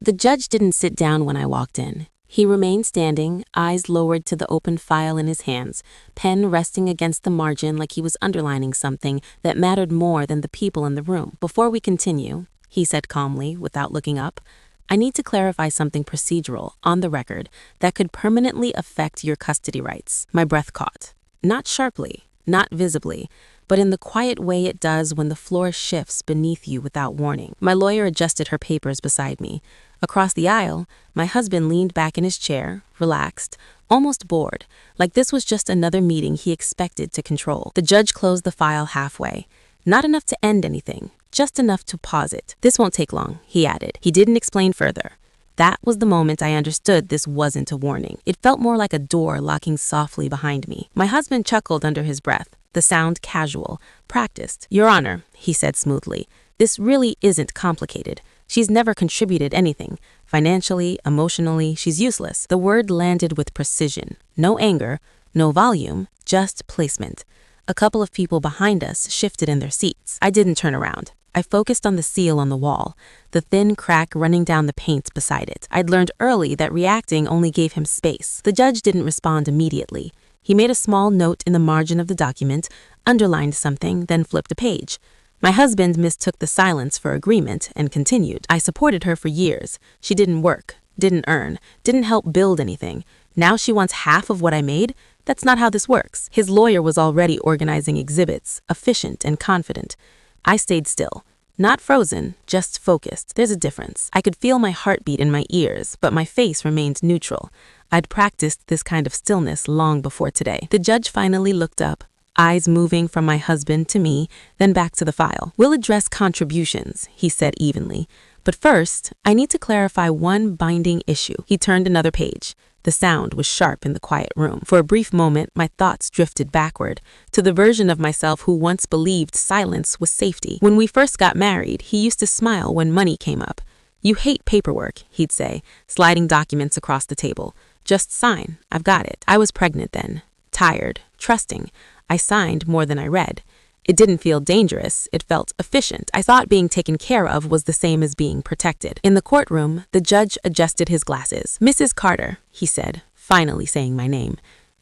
The judge didn't sit down when I walked in. He remained standing, eyes lowered to the open file in his hands, pen resting against the margin like he was underlining something that mattered more than the people in the room. "Before we continue," he said calmly, without looking up, "I need to clarify something procedural, on the record, that could permanently affect your custody rights." My breath caught. Not sharply, not visibly, but in the quiet way it does when the floor shifts beneath you without warning. My lawyer adjusted her papers beside me. Across the aisle, my husband leaned back in his chair, relaxed, almost bored, like this was just another meeting he expected to control. The judge closed the file halfway. Not enough to end anything, just enough to pause it. "This won't take long," he added. He didn't explain further. That was the moment I understood this wasn't a warning. It felt more like a door locking softly behind me. My husband chuckled under his breath, the sound casual, practiced. "Your Honor," he said smoothly, "this really isn't complicated. She's never contributed anything. Financially, emotionally, she's useless." The word landed with precision. No anger, no volume, just placement. A couple of people behind us shifted in their seats. I didn't turn around. I focused on the seal on the wall, the thin crack running down the paint beside it. I'd learned early that reacting only gave him space. The judge didn't respond immediately. He made a small note in the margin of the document, underlined something, then flipped a page. My husband mistook the silence for agreement and continued. "I supported her for years. She didn't work, didn't earn, didn't help build anything. Now she wants half of what I made? That's not how this works." His lawyer was already organizing exhibits, efficient and confident. I stayed still. Not frozen, just focused. There's a difference. I could feel my heartbeat in my ears, but my face remained neutral. I'd practiced this kind of stillness long before today. The judge finally looked up, eyes moving from my husband to me, then back to the file. "We'll address contributions," he said evenly. "But first, I need to clarify one binding issue." He turned another page. The sound was sharp in the quiet room. For a brief moment, my thoughts drifted backward to the version of myself who once believed silence was safety. When we first got married, he used to smile when money came up. "You hate paperwork," he'd say, sliding documents across the table. "Just sign. I've got it." I was pregnant then, tired, trusting. I signed more than I read. It didn't feel dangerous, it felt efficient. I thought being taken care of was the same as being protected. In the courtroom, the judge adjusted his glasses. "Mrs. Carter," he said, finally saying my name,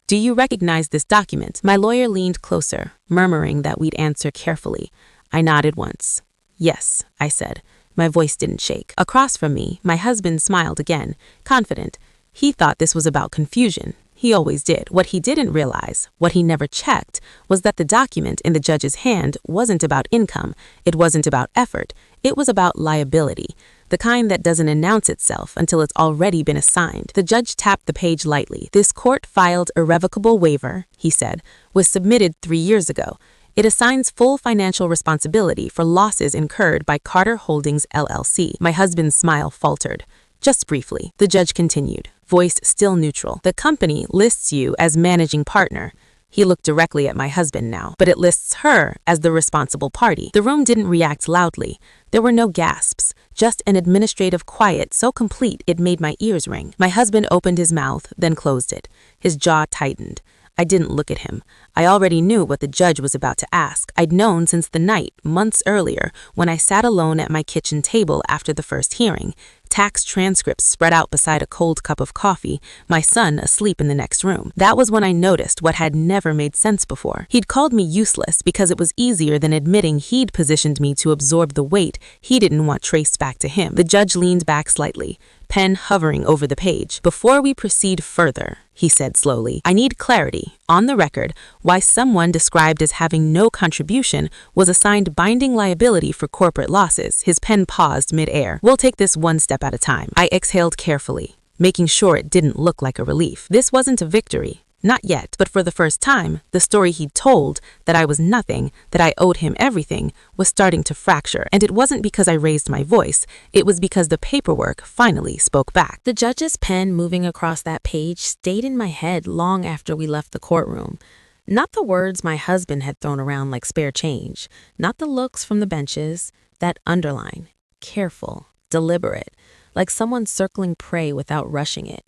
"do you recognize this document?" My lawyer leaned closer, murmuring that we'd answer carefully. I nodded once. "Yes," I said. My voice didn't shake. Across from me, my husband smiled again, confident. He thought this was about confusion. He always did. What he didn't realize, what he never checked, was that the document in the judge's hand wasn't about income, it wasn't about effort, it was about liability, the kind that doesn't announce itself until it's already been assigned. The judge tapped the page lightly. "This court-filed irrevocable waiver," he said, "was submitted 3 years ago. It assigns full financial responsibility for losses incurred by Carter Holdings LLC. My husband's smile faltered. Just briefly, the judge continued, voice still neutral. "The company lists you as managing partner." He looked directly at my husband now, "but it lists her as the responsible party." The room didn't react loudly. There were no gasps, just an administrative quiet so complete it made my ears ring. My husband opened his mouth, then closed it. His jaw tightened. I didn't look at him. I already knew what the judge was about to ask. I'd known since the night, months earlier, when I sat alone at my kitchen table after the first hearing. Tax transcripts spread out beside a cold cup of coffee, my son asleep in the next room. That was when I noticed what had never made sense before. He'd called me useless because it was easier than admitting he'd positioned me to absorb the weight he didn't want traced back to him. The judge leaned back slightly, pen hovering over the page. "Before we proceed further," he said slowly, "I need clarity, on the record, why someone described as having no contribution was assigned binding liability for corporate losses." His pen paused mid-air. "We'll take this one step at a time." I exhaled carefully, making sure it didn't look like a relief. This wasn't a victory. Not yet, but for the first time, the story he'd told, that I was nothing, that I owed him everything, was starting to fracture. And it wasn't because I raised my voice, it was because the paperwork finally spoke back. The judge's pen moving across that page stayed in my head long after we left the courtroom. Not the words my husband had thrown around like spare change, not the looks from the benches, that underline, careful, deliberate, like someone circling prey without rushing it.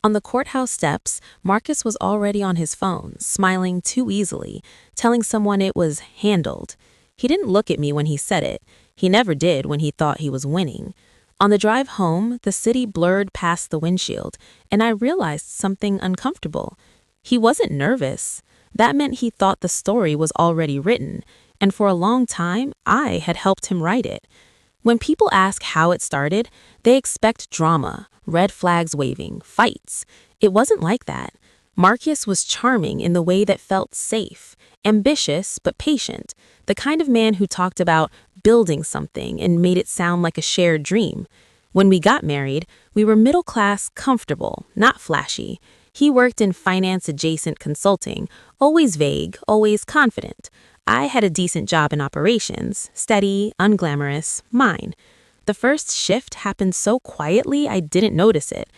On the courthouse steps, Marcus was already on his phone, smiling too easily, telling someone it was handled. He didn't look at me when he said it. He never did when he thought he was winning. On the drive home, the city blurred past the windshield, and I realized something uncomfortable. He wasn't nervous. That meant he thought the story was already written, and for a long time, I had helped him write it. When people ask how it started, they expect drama, red flags waving, fights. It wasn't like that. Marcus was charming in the way that felt safe, ambitious but patient, the kind of man who talked about building something and made it sound like a shared dream. When we got married, we were middle class, comfortable, not flashy. He worked in finance-adjacent consulting, always vague, always confident. I had a decent job in operations, steady, unglamorous, mine. The first shift happened so quietly I didn't notice it.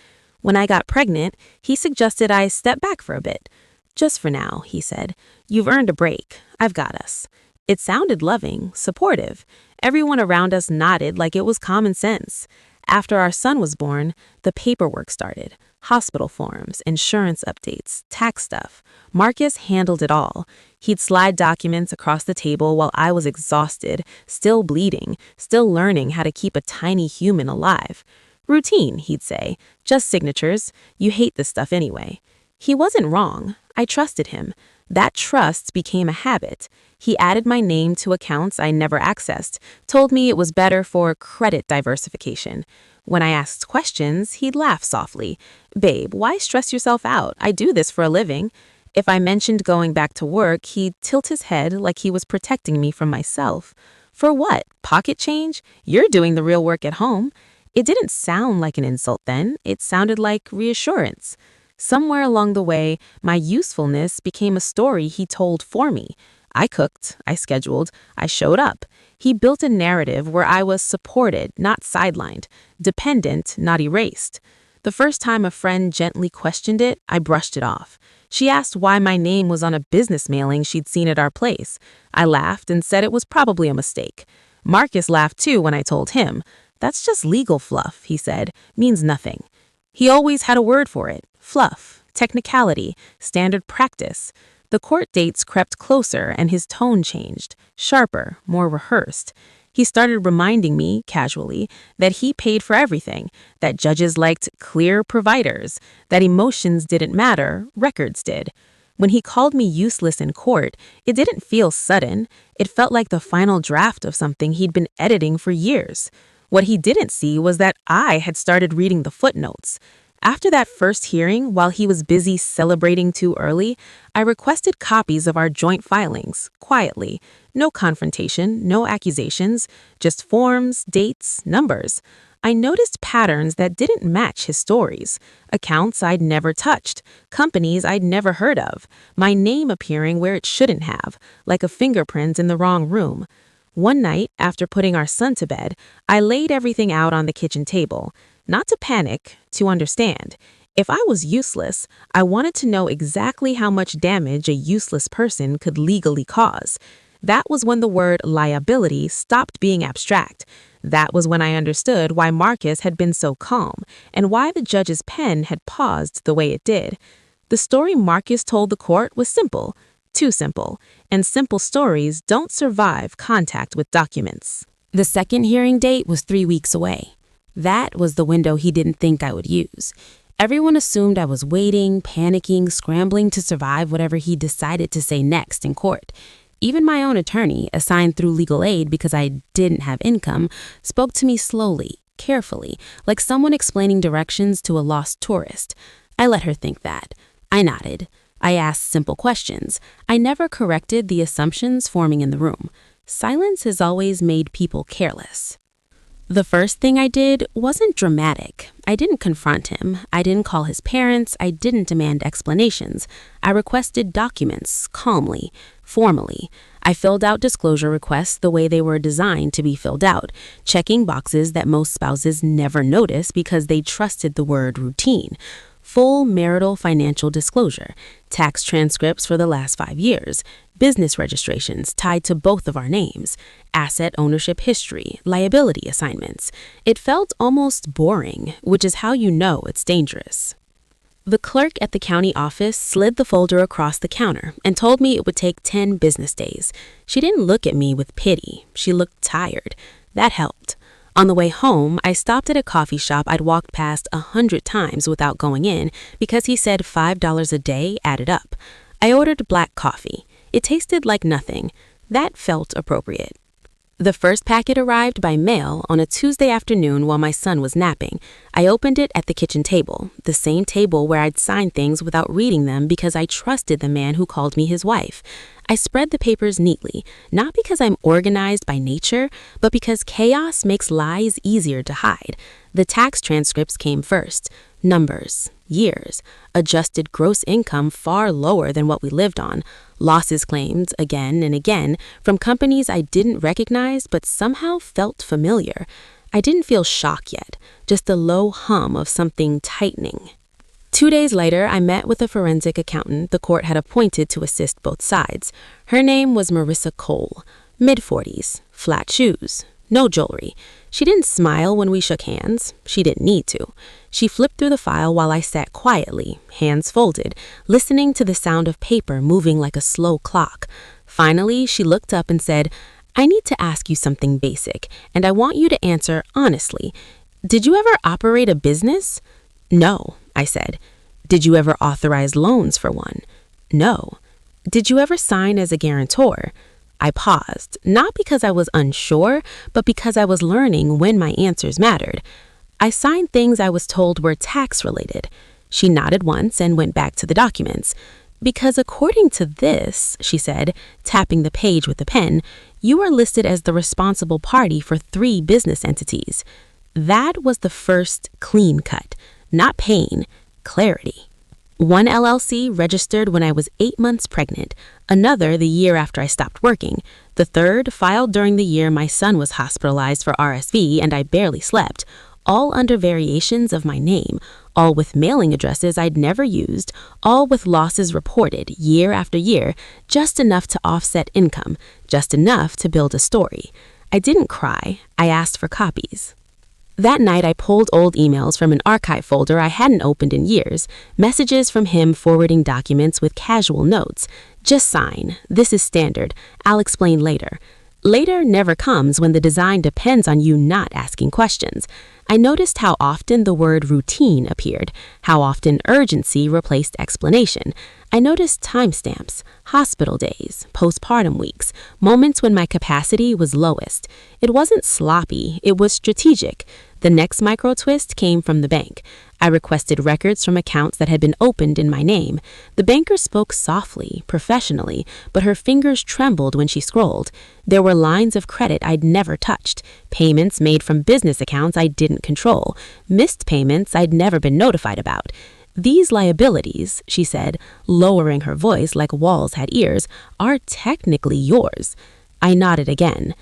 When I got pregnant, he suggested I step back for a bit. "Just for now," he said. "You've earned a break. I've got us." It sounded loving, supportive. Everyone around us nodded like it was common sense. After our son was born, the paperwork started. Hospital forms, insurance updates, tax stuff. Marcus handled it all. He'd slide documents across the table while I was exhausted, still bleeding, still learning how to keep a tiny human alive. "Routine," he'd say. "Just signatures. You hate this stuff anyway." He wasn't wrong. I trusted him. That trust became a habit. He added my name to accounts I never accessed, told me it was better for credit diversification. When I asked questions, he'd laugh softly. "Babe, why stress yourself out? I do this for a living." If I mentioned going back to work, he'd tilt his head like he was protecting me from myself. "For what? Pocket change? You're doing the real work at home." It didn't sound like an insult then. It sounded like reassurance. Somewhere along the way, my usefulness became a story he told for me. I cooked, I scheduled, I showed up. He built a narrative where I was supported, not sidelined, dependent, not erased. The first time a friend gently questioned it, I brushed it off. She asked why my name was on a business mailing she'd seen at our place. I laughed and said it was probably a mistake. Marcus laughed too when I told him. "That's just legal fluff," he said. "Means nothing." He always had a word for it. Fluff, technicality, standard practice. The court dates crept closer and his tone changed, sharper, more rehearsed. He started reminding me, casually, that he paid for everything, that judges liked clear providers, that emotions didn't matter, records did. When he called me useless in court, it didn't feel sudden. It felt like the final draft of something he'd been editing for years. What he didn't see was that I had started reading the footnotes. After that first hearing, while he was busy celebrating too early, I requested copies of our joint filings, quietly. No confrontation, no accusations, just forms, dates, numbers. I noticed patterns that didn't match his stories. Accounts I'd never touched, companies I'd never heard of, my name appearing where it shouldn't have, like a fingerprint in the wrong room. One night, after putting our son to bed, I laid everything out on the kitchen table. Not to panic, to understand. If I was useless, I wanted to know exactly how much damage a useless person could legally cause. That was when the word liability stopped being abstract. That was when I understood why Marcus had been so calm and why the judge's pen had paused the way it did. The story Marcus told the court was simple. Too simple, and simple stories don't survive contact with documents. The second hearing date was 3 weeks away. That was the window he didn't think I would use. Everyone assumed I was waiting, panicking, scrambling to survive whatever he decided to say next in court. Even my own attorney, assigned through legal aid because I didn't have income, spoke to me slowly, carefully, like someone explaining directions to a lost tourist. I let her think that. I nodded. I asked simple questions. I never corrected the assumptions forming in the room. Silence has always made people careless. The first thing I did wasn't dramatic. I didn't confront him. I didn't call his parents. I didn't demand explanations. I requested documents, calmly, formally. I filled out disclosure requests the way they were designed to be filled out, checking boxes that most spouses never notice because they trusted the word routine. Full marital financial disclosure, tax transcripts for the last 5 years, business registrations tied to both of our names, asset ownership history, liability assignments. It felt almost boring, which is how you know it's dangerous. The clerk at the county office slid the folder across the counter and told me it would take 10 business days. She didn't look at me with pity. She looked tired. That helped. On the way home, I stopped at a coffee shop I'd walked past 100 times without going in because he said $5 a day added up. I ordered black coffee. It tasted like nothing. That felt appropriate. The first packet arrived by mail on a Tuesday afternoon while my son was napping. I opened it at the kitchen table, the same table where I'd signed things without reading them because I trusted the man who called me his wife. I spread the papers neatly, not because I'm organized by nature, but because chaos makes lies easier to hide. The tax transcripts came first. Numbers, years, adjusted gross income far lower than what we lived on, losses claimed again and again from companies I didn't recognize but somehow felt familiar. I didn't feel shock yet, just a low hum of something tightening. 2 days later, I met with a forensic accountant the court had appointed to assist both sides. Her name was Marissa Cole, mid-40s, flat shoes, no jewelry. She didn't smile when we shook hands. She didn't need to. She flipped through the file while I sat quietly, hands folded, listening to the sound of paper moving like a slow clock. Finally, she looked up and said, "I need to ask you something basic, and I want you to answer honestly. Did you ever operate a business?" "No," I said. "Did you ever authorize loans for one?" "No." "Did you ever sign as a guarantor?" I paused, not because I was unsure, but because I was learning when my answers mattered. "I signed things I was told were tax-related." She nodded once and went back to the documents. "Because according to this," she said, tapping the page with a pen, "you are listed as the responsible party for 3 business entities." That was the first clean cut, not pain, clarity. One LLC registered when I was 8 months pregnant, another the year after I stopped working, the third filed during the year my son was hospitalized for RSV and I barely slept, all under variations of my name, all with mailing addresses I'd never used, all with losses reported year after year, just enough to offset income, just enough to build a story. I didn't cry. I asked for copies. That night, I pulled old emails from an archive folder I hadn't opened in years, messages from him forwarding documents with casual notes. "Just sign. This is standard. I'll explain later." Later never comes when the design depends on you not asking questions. I noticed how often the word routine appeared, how often urgency replaced explanation. I noticed timestamps, hospital days, postpartum weeks, moments when my capacity was lowest. It wasn't sloppy, it was strategic. The next micro twist came from the bank. I requested records from accounts that had been opened in my name. The banker spoke softly, professionally, but her fingers trembled when she scrolled. There were lines of credit I'd never touched, payments made from business accounts I didn't control, missed payments I'd never been notified about. "These liabilities," she said, lowering her voice like walls had ears, "are technically yours." I nodded again.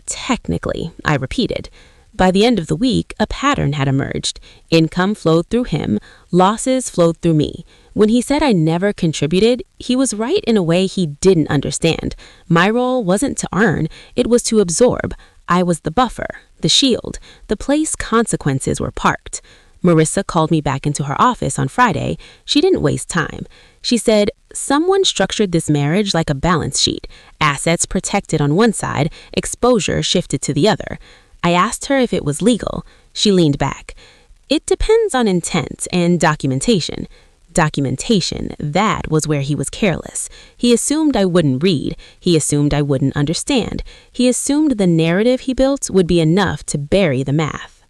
"Technically," I repeated. By the end of the week, a pattern had emerged. Income flowed through him, losses flowed through me. When he said I never contributed, he was right in a way he didn't understand. My role wasn't to earn, it was to absorb. I was the buffer, the shield, the place consequences were parked. Marissa called me back into her office on Friday. She didn't waste time. She said, "Someone structured this marriage like a balance sheet. Assets protected on one side, exposure shifted to the other." I asked her if it was legal. She leaned back. "It depends on intent and documentation." Documentation, that was where he was careless. He assumed I wouldn't read. He assumed I wouldn't understand. He assumed the narrative he built would be enough to bury the math.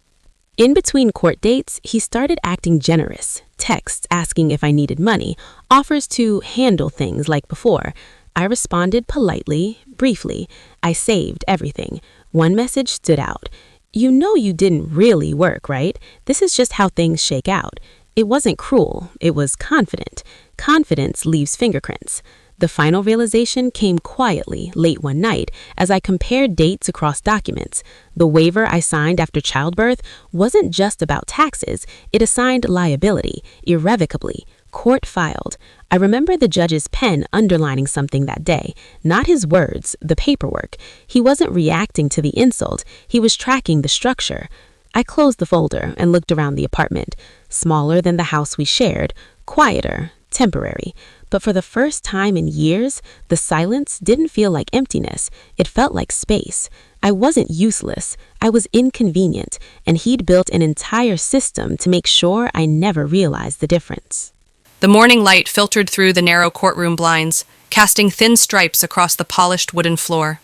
In between court dates, he started acting generous. Texts asking if I needed money, offers to handle things like before. I responded politely, briefly. I saved everything. One message stood out. "You know you didn't really work, right? This is just how things shake out." It wasn't cruel. It was confident. Confidence leaves fingerprints. The final realization came quietly late one night as I compared dates across documents. The waiver I signed after childbirth wasn't just about taxes. It assigned liability, irrevocably, court filed. I remember the judge's pen underlining something that day. Not his words, the paperwork. He wasn't reacting to the insult. He was tracking the structure. I closed the folder and looked around the apartment. Smaller than the house we shared, quieter, temporary. But for the first time in years, the silence didn't feel like emptiness. It felt like space. I wasn't useless. I was inconvenient, and he'd built an entire system to make sure I never realized the difference. The morning light filtered through the narrow courtroom blinds, casting thin stripes across the polished wooden floor.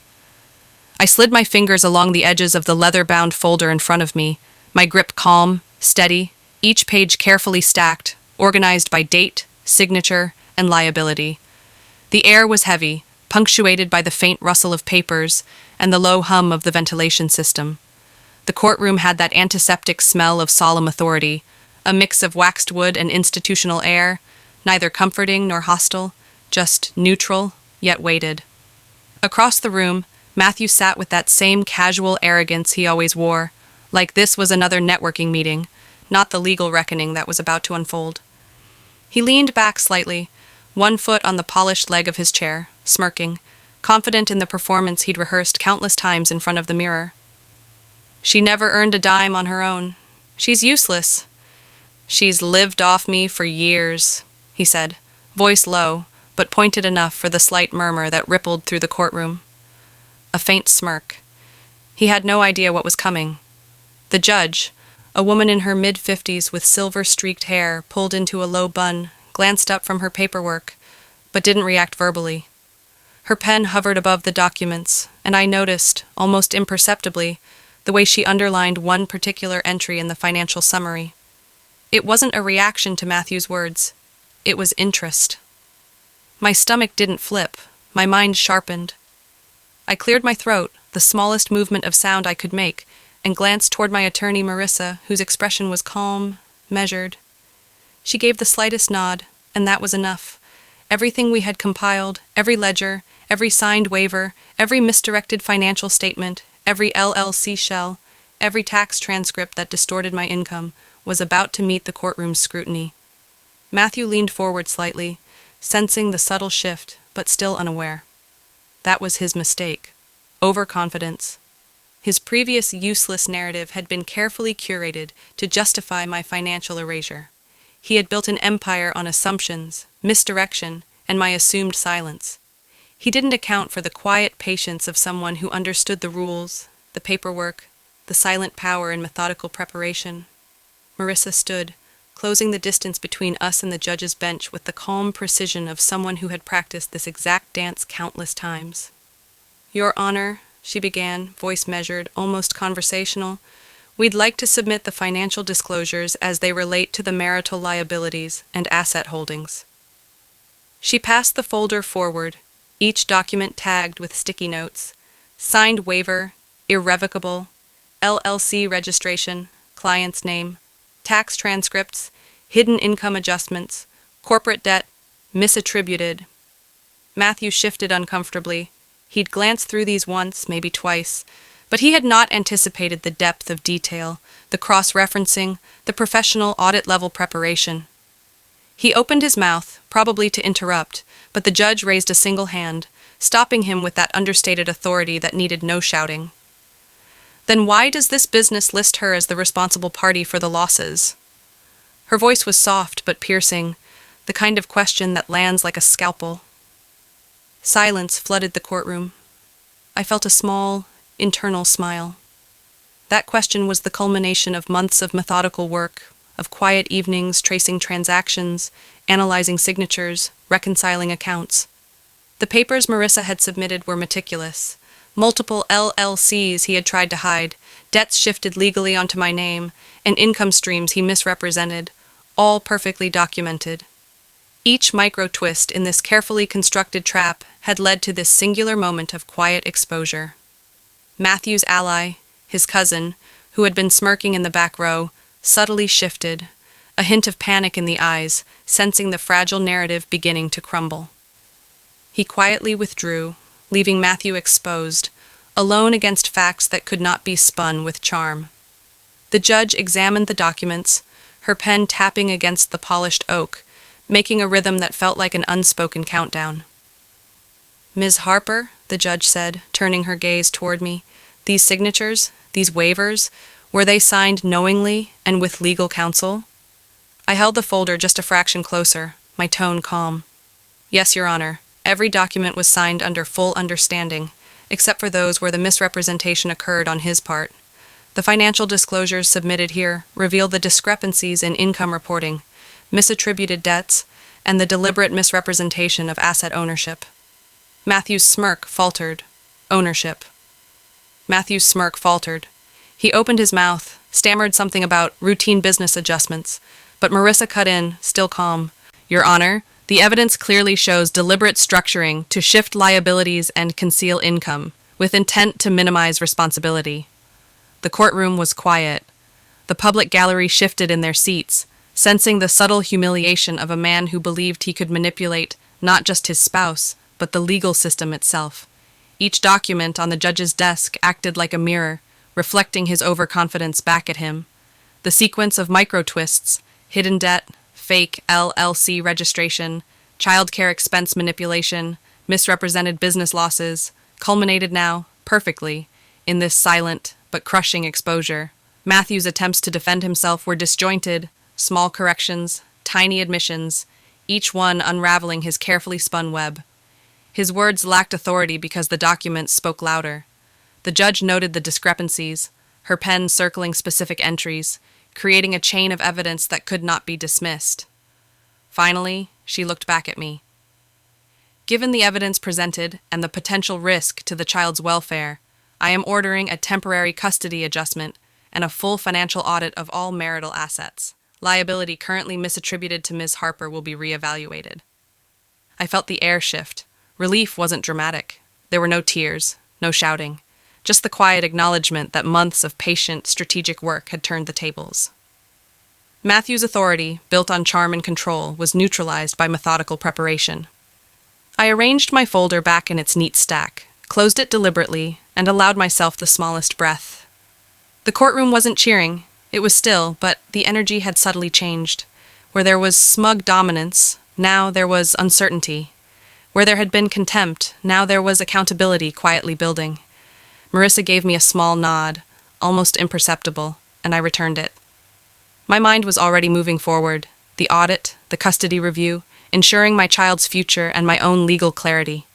I slid my fingers along the edges of the leather-bound folder in front of me, my grip calm, steady, each page carefully stacked, organized by date, signature, and liability. The air was heavy, punctuated by the faint rustle of papers and the low hum of the ventilation system. The courtroom had that antiseptic smell of solemn authority, a mix of waxed wood and institutional air, neither comforting nor hostile, just neutral, yet weighted. Across the room, Matthew sat with that same casual arrogance he always wore, like this was another networking meeting, not the legal reckoning that was about to unfold. He leaned back slightly, one foot on the polished leg of his chair, smirking, confident in the performance he'd rehearsed countless times in front of the mirror. "She never earned a dime on her own. She's useless. She's lived off me for years," he said, voice low, but pointed enough for the slight murmur that rippled through the courtroom. A faint smirk. He had no idea what was coming. The judge, a woman in her mid-50s with silver-streaked hair pulled into a low bun, glanced up from her paperwork, but didn't react verbally. Her pen hovered above the documents, and I noticed, almost imperceptibly, the way she underlined one particular entry in the financial summary. It wasn't a reaction to Matthew's words. It was interest. My stomach didn't flip. My mind sharpened. I cleared my throat, the smallest movement of sound I could make, and glanced toward my attorney, Marissa, whose expression was calm, measured. She gave the slightest nod, and that was enough. Everything we had compiled, every ledger, every signed waiver, every misdirected financial statement, every LLC shell, every tax transcript that distorted my income, was about to meet the courtroom's scrutiny. Matthew leaned forward slightly, sensing the subtle shift, but still unaware. That was his mistake. Overconfidence. His previous useless narrative had been carefully curated to justify my financial erasure. He had built an empire on assumptions, misdirection, and my assumed silence. He didn't account for the quiet patience of someone who understood the rules, the paperwork, the silent power in methodical preparation. Marissa stood, closing the distance between us and the judge's bench with the calm precision of someone who had practiced this exact dance countless times. "Your Honor," she began, voice measured, almost conversational, "we'd like to submit the financial disclosures as they relate to the marital liabilities and asset holdings." She passed the folder forward, each document tagged with sticky notes: signed waiver, irrevocable, LLC registration, client's name, tax transcripts, hidden income adjustments, corporate debt, misattributed. Matthew shifted uncomfortably. He'd glanced through these once, maybe twice, but he had not anticipated the depth of detail, the cross-referencing, the professional audit-level preparation. He opened his mouth, probably to interrupt, but the judge raised a single hand, stopping him with that understated authority that needed no shouting. "Then why does this business list her as the responsible party for the losses?" Her voice was soft but piercing, the kind of question that lands like a scalpel. Silence flooded the courtroom. I felt a small, internal smile. That question was the culmination of months of methodical work, of quiet evenings tracing transactions, analyzing signatures, reconciling accounts. The papers Marissa had submitted were meticulous. Multiple LLCs he had tried to hide, debts shifted legally onto my name, and income streams he misrepresented, all perfectly documented. Each micro-twist in this carefully constructed trap had led to this singular moment of quiet exposure. Matthew's ally, his cousin, who had been smirking in the back row, subtly shifted, a hint of panic in the eyes, sensing the fragile narrative beginning to crumble. He quietly withdrew, leaving Matthew exposed, alone against facts that could not be spun with charm. The judge examined the documents, her pen tapping against the polished oak, making a rhythm that felt like an unspoken countdown. "Ms. Harper," the judge said, turning her gaze toward me, "these signatures, these waivers, were they signed knowingly and with legal counsel?" I held the folder just a fraction closer, my tone calm. Yes, Your Honor. Every document was signed under full understanding, except for those where the misrepresentation occurred on his part. The financial disclosures submitted here reveal the discrepancies in income reporting, misattributed debts, and the deliberate misrepresentation of asset ownership. Matthew's smirk faltered. Ownership. Matthew's smirk faltered. He opened his mouth, stammered something about routine business adjustments, but Marissa cut in, still calm. Your Honor, the evidence clearly shows deliberate structuring to shift liabilities and conceal income, with intent to minimize responsibility. The courtroom was quiet. The public gallery shifted in their seats, sensing the subtle humiliation of a man who believed he could manipulate not just his spouse, but the legal system itself. Each document on the judge's desk acted like a mirror, reflecting his overconfidence back at him. The sequence of micro-twists, hidden debt, fake LLC registration, childcare expense manipulation, misrepresented business losses, culminated now, perfectly, in this silent but crushing exposure. Matthew's attempts to defend himself were disjointed, small corrections, tiny admissions, each one unraveling his carefully spun web. His words lacked authority because the documents spoke louder. The judge noted the discrepancies, her pen circling specific entries, creating a chain of evidence that could not be dismissed. Finally, she looked back at me. Given the evidence presented and the potential risk to the child's welfare, I am ordering a temporary custody adjustment and a full financial audit of all marital assets. Liability currently misattributed to Ms. Harper will be reevaluated. I felt the air shift. Relief wasn't dramatic. There were no tears, no shouting, just the quiet acknowledgement that months of patient, strategic work had turned the tables. Matthew's authority, built on charm and control, was neutralized by methodical preparation. I arranged my folder back in its neat stack, closed it deliberately, and allowed myself the smallest breath. The courtroom wasn't cheering. It was still, but the energy had subtly changed. Where there was smug dominance, now there was uncertainty. Where there had been contempt, now there was accountability quietly building. Marissa gave me a small nod, almost imperceptible, and I returned it. My mind was already moving forward, the audit, the custody review, ensuring my child's future and my own legal clarity.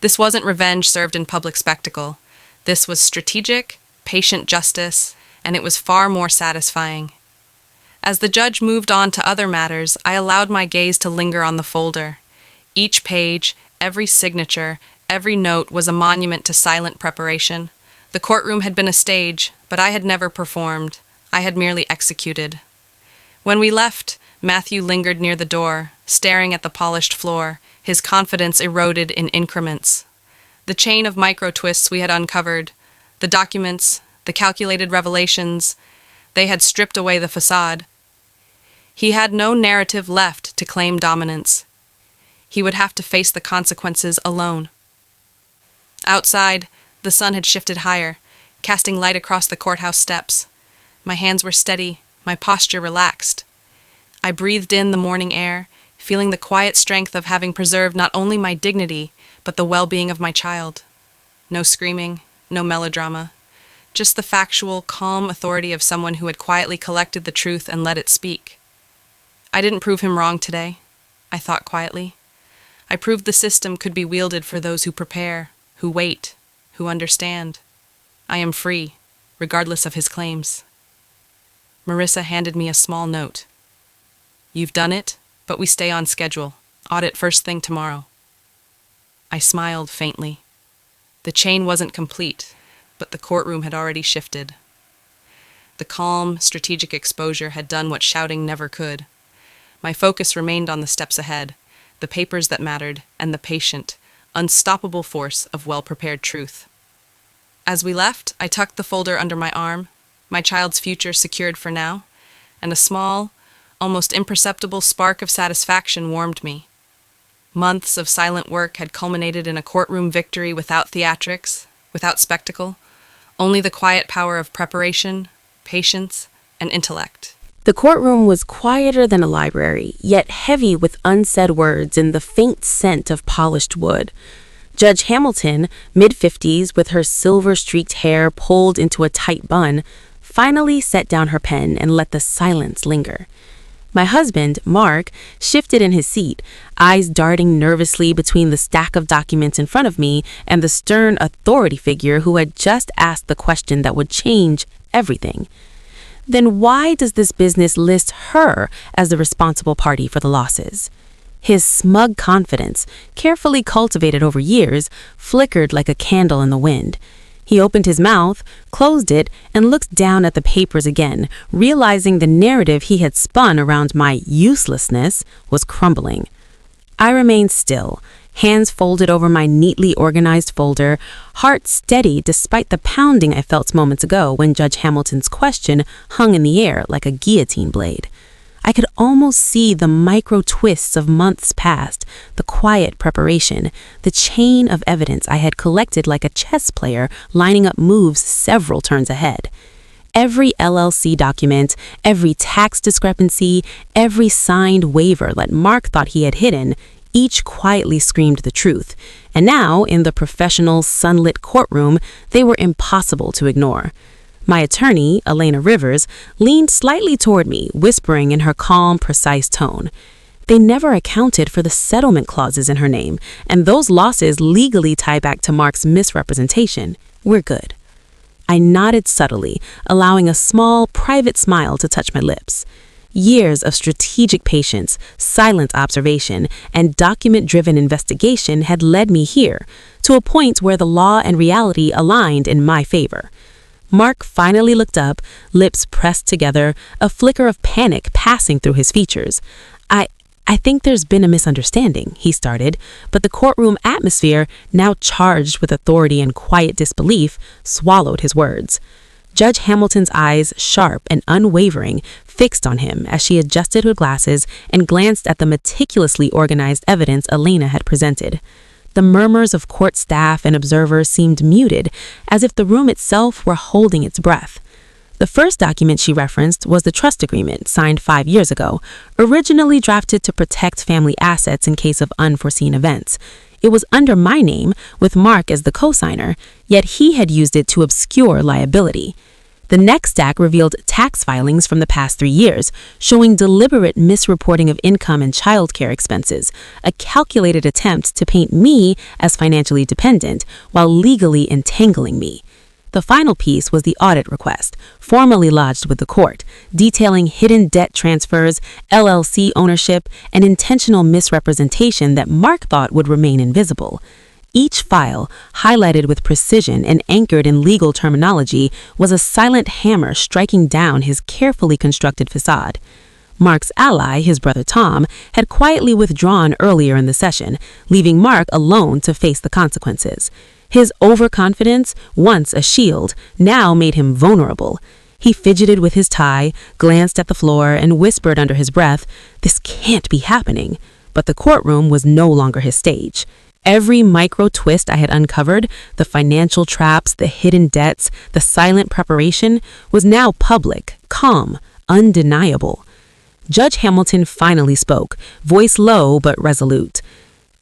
This wasn't revenge served in public spectacle. This was strategic, patient justice, and it was far more satisfying. As the judge moved on to other matters, I allowed my gaze to linger on the folder. Each page, every signature, every note was a monument to silent preparation. The courtroom had been a stage, but I had never performed. I had merely executed. When we left, Matthew lingered near the door, staring at the polished floor, his confidence eroded in increments. The chain of micro-twists we had uncovered, the documents, the calculated revelations, they had stripped away the facade. He had no narrative left to claim dominance. He would have to face the consequences alone. Outside, the sun had shifted higher, casting light across the courthouse steps. My hands were steady, my posture relaxed. I breathed in the morning air, feeling the quiet strength of having preserved not only my dignity, but the well-being of my child. No screaming, no melodrama, just the factual, calm authority of someone who had quietly collected the truth and let it speak. I didn't prove him wrong today, I thought quietly. I proved the system could be wielded for those who prepare, who wait, who understand. I am free, regardless of his claims. Marissa handed me a small note. You've done it, but we stay on schedule. Audit first thing tomorrow. I smiled faintly. The chain wasn't complete, but the courtroom had already shifted. The calm, strategic exposure had done what shouting never could. My focus remained on the steps ahead, the papers that mattered, and the patient, unstoppable force of well-prepared truth. As we left, I tucked the folder under my arm, my child's future secured for now, and a small, almost imperceptible spark of satisfaction warmed me. Months of silent work had culminated in a courtroom victory without theatrics, without spectacle, only the quiet power of preparation, patience, and intellect. The courtroom was quieter than a library, yet heavy with unsaid words and the faint scent of polished wood. Judge Hamilton, mid-50s, with her silver-streaked hair pulled into a tight bun, finally set down her pen and let the silence linger. My husband, Mark, shifted in his seat, eyes darting nervously between the stack of documents in front of me and the stern authority figure who had just asked the question that would change everything. Then why does this business list her as the responsible party for the losses? His smug confidence, carefully cultivated over years, flickered like a candle in the wind. He opened his mouth, closed it, and looked down at the papers again, realizing the narrative he had spun around my uselessness was crumbling. I remained still, hands folded over my neatly organized folder, heart steady despite the pounding I felt moments ago when Judge Hamilton's question hung in the air like a guillotine blade. I could almost see the micro twists of months past, the quiet preparation, the chain of evidence I had collected like a chess player lining up moves several turns ahead. Every LLC document, every tax discrepancy, every signed waiver that Mark thought he had hidden, each quietly screamed the truth. And now, in the professional, sunlit courtroom, they were impossible to ignore. My attorney, Elena Rivers, leaned slightly toward me, whispering in her calm, precise tone. They never accounted for the settlement clauses in her name, and those losses legally tie back to Mark's misrepresentation. We're good. I nodded subtly, allowing a small, private smile to touch my lips. Years of strategic patience, silent observation, and document-driven investigation had led me here, to a point where the law and reality aligned in my favor. Mark finally looked up, lips pressed together, a flicker of panic passing through his features. I think there's been a misunderstanding, he started, but the courtroom atmosphere, now charged with authority and quiet disbelief, swallowed his words. Judge Hamilton's eyes, sharp and unwavering, fixed on him as she adjusted her glasses and glanced at the meticulously organized evidence Elena had presented. The murmurs of court staff and observers seemed muted, as if the room itself were holding its breath. The first document she referenced was the trust agreement signed 5 years ago, originally drafted to protect family assets in case of unforeseen events. It was under my name, with Mark as the co-signer, yet he had used it to obscure liability. The next stack revealed tax filings from the past 3 years, showing deliberate misreporting of income and childcare expenses, a calculated attempt to paint me as financially dependent while legally entangling me. The final piece was the audit request, formally lodged with the court, detailing hidden debt transfers, LLC ownership, and intentional misrepresentation that Mark thought would remain invisible. Each file, highlighted with precision and anchored in legal terminology, was a silent hammer striking down his carefully constructed facade. Mark's ally, his brother Tom, had quietly withdrawn earlier in the session, leaving Mark alone to face the consequences. His overconfidence, once a shield, now made him vulnerable. He fidgeted with his tie, glanced at the floor, and whispered under his breath, "This can't be happening." But the courtroom was no longer his stage. Every micro twist I had uncovered, the financial traps, the hidden debts, the silent preparation, was now public, calm, undeniable. Judge Hamilton finally spoke, voice low but resolute.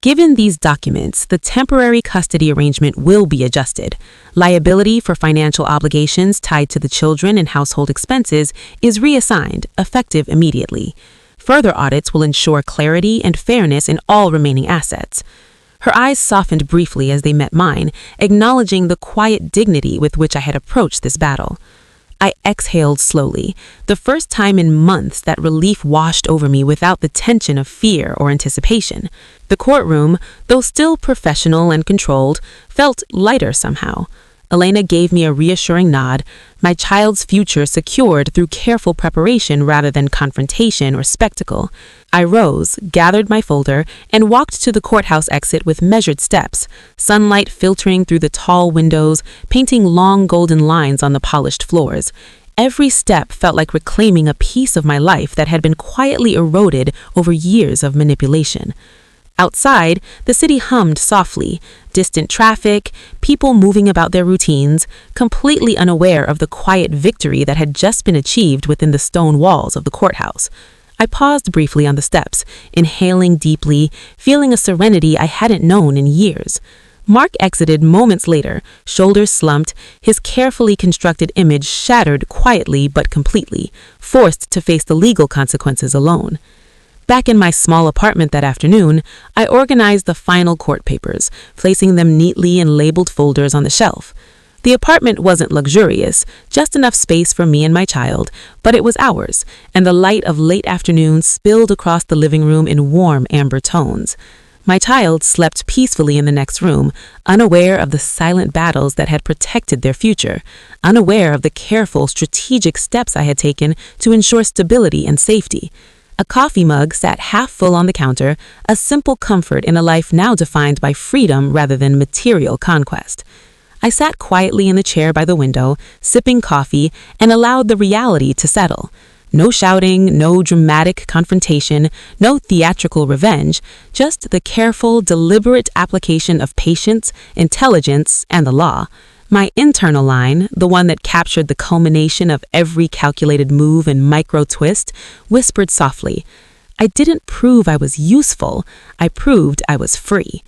Given these documents, the temporary custody arrangement will be adjusted. Liability for financial obligations tied to the children and household expenses is reassigned, effective immediately. Further audits will ensure clarity and fairness in all remaining assets. Her eyes softened briefly as they met mine, acknowledging the quiet dignity with which I had approached this battle. I exhaled slowly, the first time in months that relief washed over me without the tension of fear or anticipation. The courtroom, though still professional and controlled, felt lighter somehow. Elena gave me a reassuring nod, my child's future secured through careful preparation rather than confrontation or spectacle. I rose, gathered my folder, and walked to the courthouse exit with measured steps, sunlight filtering through the tall windows, painting long golden lines on the polished floors. Every step felt like reclaiming a piece of my life that had been quietly eroded over years of manipulation. Outside, the city hummed softly, distant traffic, people moving about their routines, completely unaware of the quiet victory that had just been achieved within the stone walls of the courthouse. I paused briefly on the steps, inhaling deeply, feeling a serenity I hadn't known in years. Mark exited moments later, shoulders slumped, his carefully constructed image shattered quietly but completely, forced to face the legal consequences alone. Back in my small apartment that afternoon, I organized the final court papers, placing them neatly in labeled folders on the shelf. The apartment wasn't luxurious, just enough space for me and my child, but it was ours, and the light of late afternoon spilled across the living room in warm amber tones. My child slept peacefully in the next room, unaware of the silent battles that had protected their future, unaware of the careful, strategic steps I had taken to ensure stability and safety. A coffee mug sat half full on the counter, a simple comfort in a life now defined by freedom rather than material conquest. I sat quietly in the chair by the window, sipping coffee, and allowed the reality to settle. No shouting, no dramatic confrontation, no theatrical revenge, just the careful, deliberate application of patience, intelligence, and the law. My internal line, the one that captured the culmination of every calculated move and micro twist, whispered softly, "I didn't prove I was useful, I proved I was free."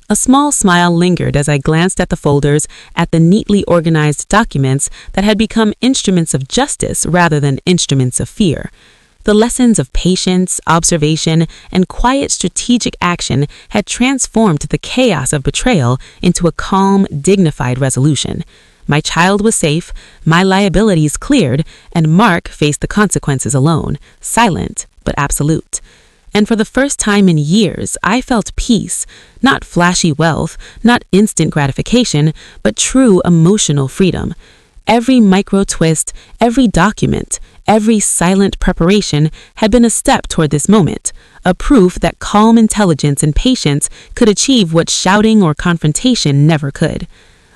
A small smile lingered as I glanced at the folders, at the neatly organized documents that had become instruments of justice rather than instruments of fear. The lessons of patience, observation, and quiet strategic action had transformed the chaos of betrayal into a calm, dignified resolution. My child was safe, my liabilities cleared, and Mark faced the consequences alone, silent but absolute. And for the first time in years, I felt peace, not flashy wealth, not instant gratification, but true emotional freedom. Every micro twist, every document, every silent preparation had been a step toward this moment, a proof that calm intelligence and patience could achieve what shouting or confrontation never could.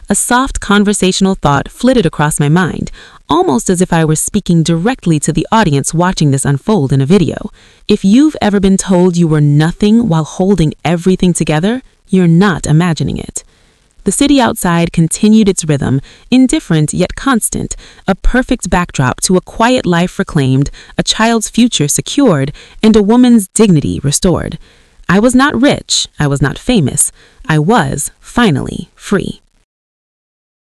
A soft conversational thought flitted across my mind, almost as if I were speaking directly to the audience watching this unfold in a video. If you've ever been told you were nothing while holding everything together, you're not imagining it. The city outside continued its rhythm, indifferent yet constant, a perfect backdrop to a quiet life reclaimed, a child's future secured, and a woman's dignity restored. I was not rich, I was not famous, I was, finally, free.